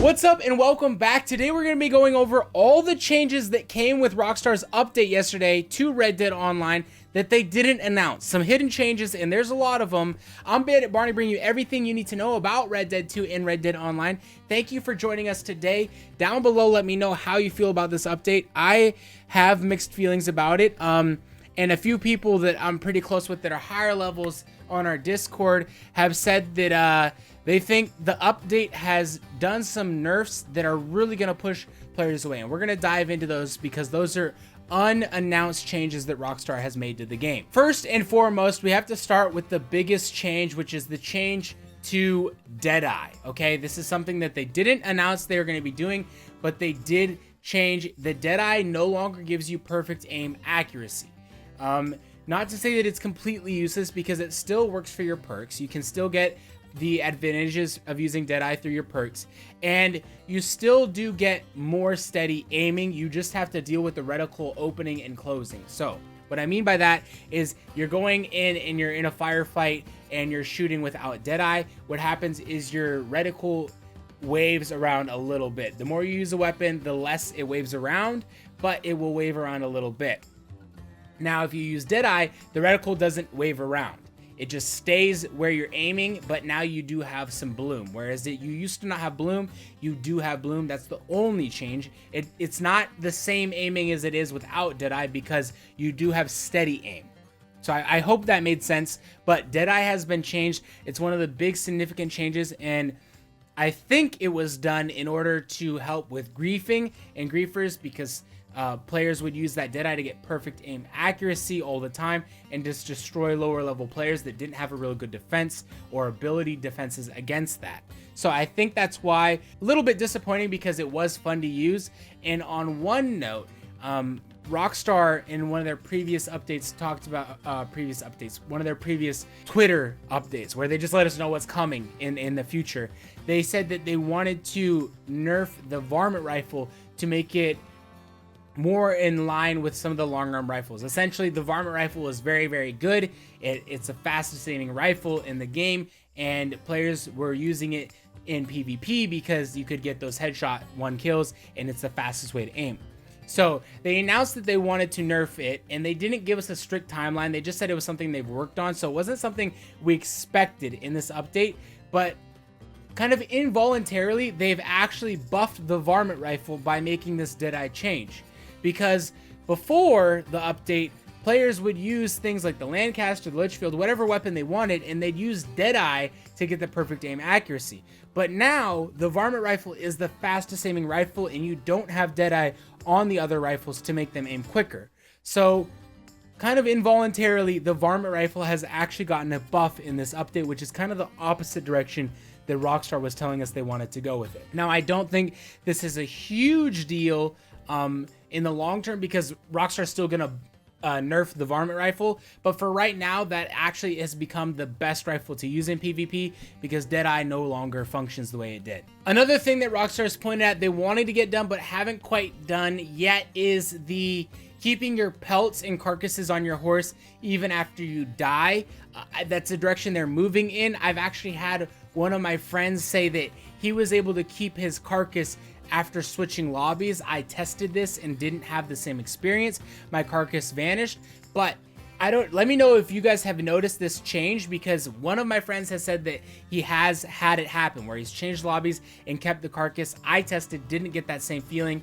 What's up and welcome back. Today we're going to be going over all the changes that came with Rockstar's update yesterday to Red Dead Online that they didn't announce. Some hidden changes, and there's a lot of them. I'm Bandit Barney, bringing you everything you need to know about Red Dead 2 and Red Dead Online. Thank you for joining us today. Down below, let me know how you feel about this update. I have mixed feelings about it. And a few people that I'm pretty close with that are higher levels on our Discord have said that they think the update has done some nerfs that are really going to push players away. And we're going to dive into those because those are unannounced changes that Rockstar has made to the game. First and foremost, we have to start with the biggest change, which is the change to Deadeye. Okay, this is something that they didn't announce they were going to be doing, but they did change. The Deadeye no longer gives you perfect aim accuracy. Not to say that it's completely useless, because it still works for your perks. You can still get the advantages of using Deadeye through your perks, and you still do get more steady aiming. You just have to deal with the reticle opening and closing. So what I mean by that is you're going in and you're in a firefight and you're shooting without Deadeye. What happens is your reticle waves around a little bit. The more you use a weapon, the less it waves around, but it will wave around a little bit. Now, if you use Deadeye, the reticle doesn't wave around. It just stays where you're aiming, but now you do have some bloom. Whereas you used to not have bloom, you do have bloom. That's the only change. It's not the same aiming as it is without Deadeye, because you do have steady aim. So I hope that made sense, but Deadeye has been changed. It's one of the big significant changes, and I think it was done in order to help with griefing and griefers, because players would use that Deadeye to get perfect aim accuracy all the time and just destroy lower level players that didn't have a real good defense or ability defenses against that. So I think that's why. A little bit disappointing, because it was fun to use. And on one note, Rockstar in one of their previous updates talked about one of their previous Twitter updates, where they just let us know what's coming in the future. They said that they wanted to nerf the Varmint rifle to make it more in line with some of the long arm rifles. Essentially, the Varmint rifle is very, very good. It's the fastest aiming rifle in the game, and players were using it in PvP because you could get those headshot 1 kills, and it's the fastest way to aim. So they announced that they wanted to nerf it, and they didn't give us a strict timeline. They just said it was something they've worked on, so it wasn't something we expected in this update. But kind of involuntarily, they've actually buffed the Varmint rifle by making this Deadeye change. Because before the update, players would use things like the Lancaster, the Litchfield, whatever weapon they wanted, and they'd use Deadeye to get the perfect aim accuracy. But now, the Varmint rifle is the fastest aiming rifle, and you don't have Deadeye on the other rifles to make them aim quicker. So, kind of involuntarily, the Varmint rifle has actually gotten a buff in this update, which is kind of the opposite direction that Rockstar was telling us they wanted to go with it. Now, I don't think this is a huge deal in the long term, because Rockstar is still gonna nerf the Varmint rifle, but for right now, that actually has become the best rifle to use in PvP, because Deadeye no longer functions the way it did. Another thing that Rockstar has pointed out they wanted to get done but haven't quite done yet is the keeping your pelts and carcasses on your horse even after you die. That's the direction they're moving in. I've actually had one of my friends say that he was able to keep his carcass after switching lobbies. I tested this and didn't have the same experience. My carcass vanished, but let me know if you guys have noticed this change, because one of my friends has said that he has had it happen where he's changed lobbies and kept the carcass. I tested, didn't get that same feeling,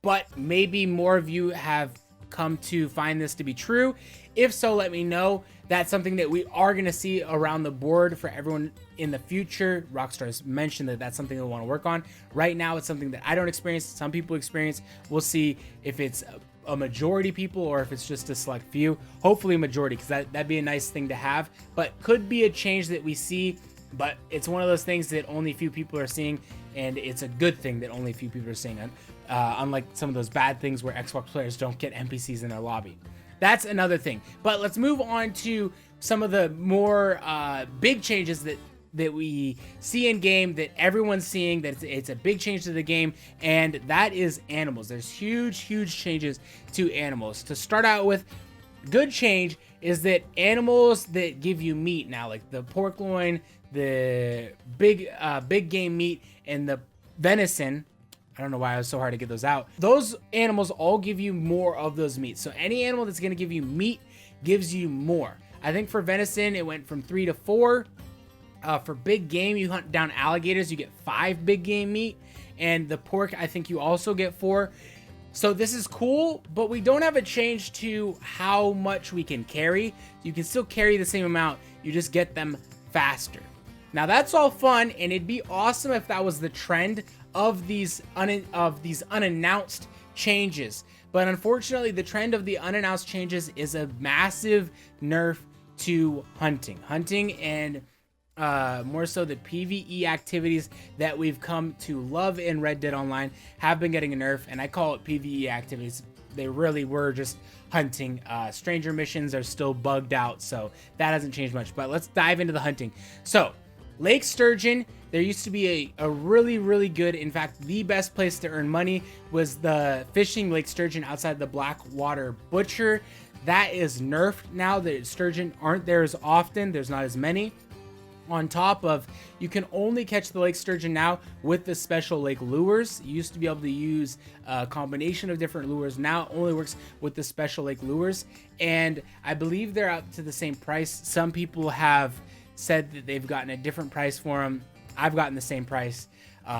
but maybe more of you have come to find this to be true. If so, let me know. That's something that we are going to see around the board for everyone in the future. Rockstar's mentioned that that's something they want to work on. Right now, it's something that I don't experience. Some people experience. We'll see if it's a majority people or if it's just a select few. Hopefully a majority, because that'd be a nice thing to have, but could be a change that we see. But it's one of those things that only a few people are seeing, and it's a good thing that only a few people are seeing, unlike some of those bad things where Xbox players don't get NPCs in their lobby. That's another thing. But let's move on to some of the more big changes that we see in game, that everyone's seeing, that it's a big change to the game, and that is animals. There's huge changes to animals. To start out with, good change is that animals that give you meat now, like the pork loin, the big game meat, and the venison. I don't know why it was so hard to get those out. Those animals all give you more of those meats. So any animal that's going to give you meat gives you more. I think for venison, it went from 3 to 4. For big game, you hunt down alligators, you get 5 big game meat. And the pork, I think you also get 4. So this is cool, but we don't have a change to how much we can carry. You can still carry the same amount, you just get them faster. Now that's all fun, and it'd be awesome if that was the trend of these unannounced changes. But unfortunately, the trend of the unannounced changes is a massive nerf to hunting. Hunting and more so the PvE activities that we've come to love in Red Dead Online have been getting a nerf, and I call it PvE activities. They really were just hunting. Stranger missions are still bugged out, so that hasn't changed much. But let's dive into the hunting. So Lake Sturgeon, there used to be a really, really good, in fact, the best place to earn money was the fishing Lake Sturgeon outside the Blackwater Butcher. That is nerfed now. The sturgeon aren't there as often. There's not as many. On top of, you can only catch the lake sturgeon now with the special lake lures. You used to be able to use a combination of different lures. Now it only works with the special lake lures. And I believe they're up to the same price. Some people have said that they've gotten a different price for them. I've gotten the same price.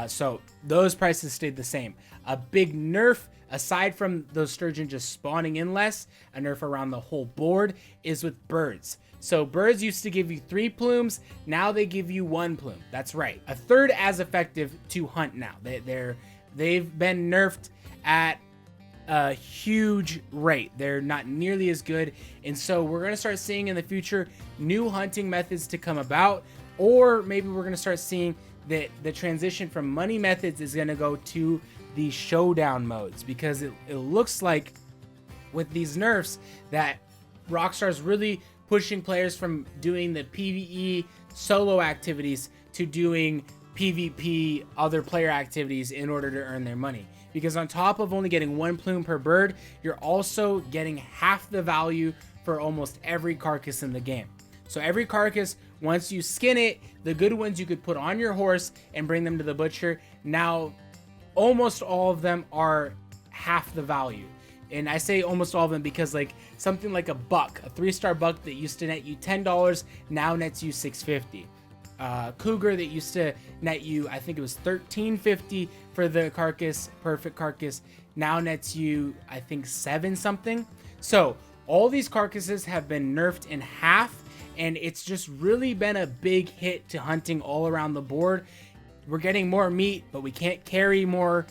So those prices stayed the same. A big nerf, aside from those sturgeon just spawning in less, a nerf around the whole board is with birds. So birds used to give you 3 plumes. Now they give you 1 plume. That's right. A third as effective to hunt now. They've been nerfed at a huge rate. They're not nearly as good. And so we're going to start seeing in the future new hunting methods to come about. Or maybe we're going to start seeing that the transition from money methods is going to go to the showdown modes. Because it looks like with these nerfs that Rockstar's really pushing players from doing the PvE solo activities to doing PvP other player activities in order to earn their money. Because on top of only getting 1 plume per bird, you're also getting half the value for almost every carcass in the game. So every carcass, once you skin it, the good ones you could put on your horse and bring them to the butcher. Now, almost all of them are half the value. And I say almost all of them because like something like a buck, a 3-star buck that used to net you $10, now nets you $6.50. Cougar that used to net you, I think it was $13.50 for the carcass, perfect carcass, now nets you, I think, 7 something. So all these carcasses have been nerfed in half, and it's just really been a big hit to hunting all around the board. We're getting more meat, but we can't carry more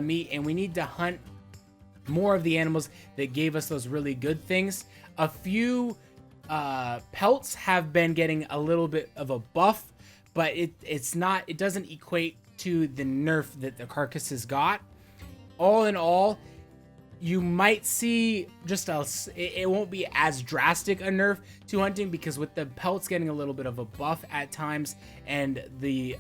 meat, and we need to hunt more of the animals that gave us those really good things. A few pelts have been getting a little bit of a buff, but it doesn't equate to the nerf that the carcasses got. All in all, you might see just it won't be as drastic a nerf to hunting, because with the pelts getting a little bit of a buff at times, and the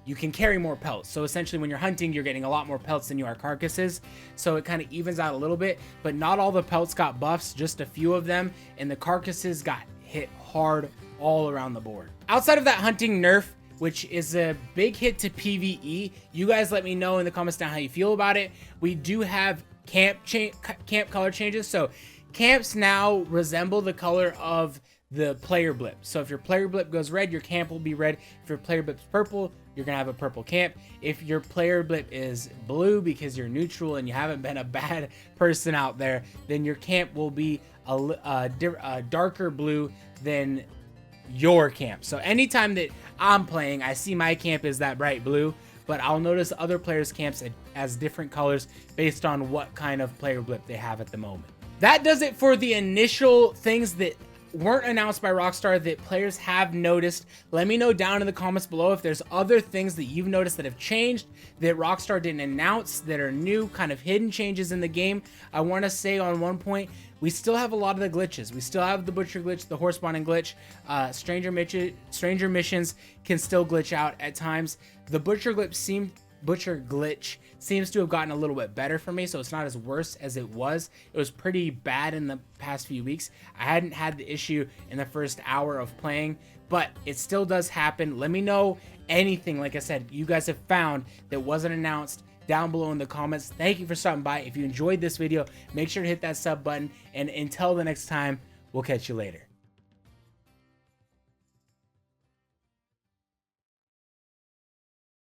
you can carry more pelts. So essentially when you're hunting, you're getting a lot more pelts than you are carcasses. So it kind of evens out a little bit, but not all the pelts got buffs, just a few of them. And the carcasses got hit hard all around the board. Outside of that hunting nerf, which is a big hit to PvE, you guys let me know in the comments down how you feel about it. We do have camp color changes. So camps now resemble the color of the player blip. So if your player blip goes red, your camp will be red. If your player blip's purple, you're gonna have a purple camp. If your player blip is blue because you're neutral and you haven't been a bad person out there, then your camp will be a darker blue than your camp. So anytime that I'm playing, I see my camp is that bright blue, but I'll notice other players' camps as different colors based on what kind of player blip they have at the moment. That does it for the initial things that weren't announced by Rockstar that players have noticed. Let me know down in the comments below if there's other things that you've noticed that have changed that Rockstar didn't announce, that are new, kind of hidden changes in the game. I want to say on one point, we still have a lot of the glitches. We still have the butcher glitch, the horse spawning glitch. Stranger missions can still glitch out at times. The butcher glitch seems to have gotten a little bit better for me, so it's not as worse as it was. It was pretty bad in the past few weeks. I hadn't had the issue in the first hour of playing, but it still does happen. Let me know anything, like I said, you guys have found that wasn't announced down below in the comments. Thank you for stopping by. If you enjoyed this video, make sure to hit that sub button, and until the next time, we'll catch you later.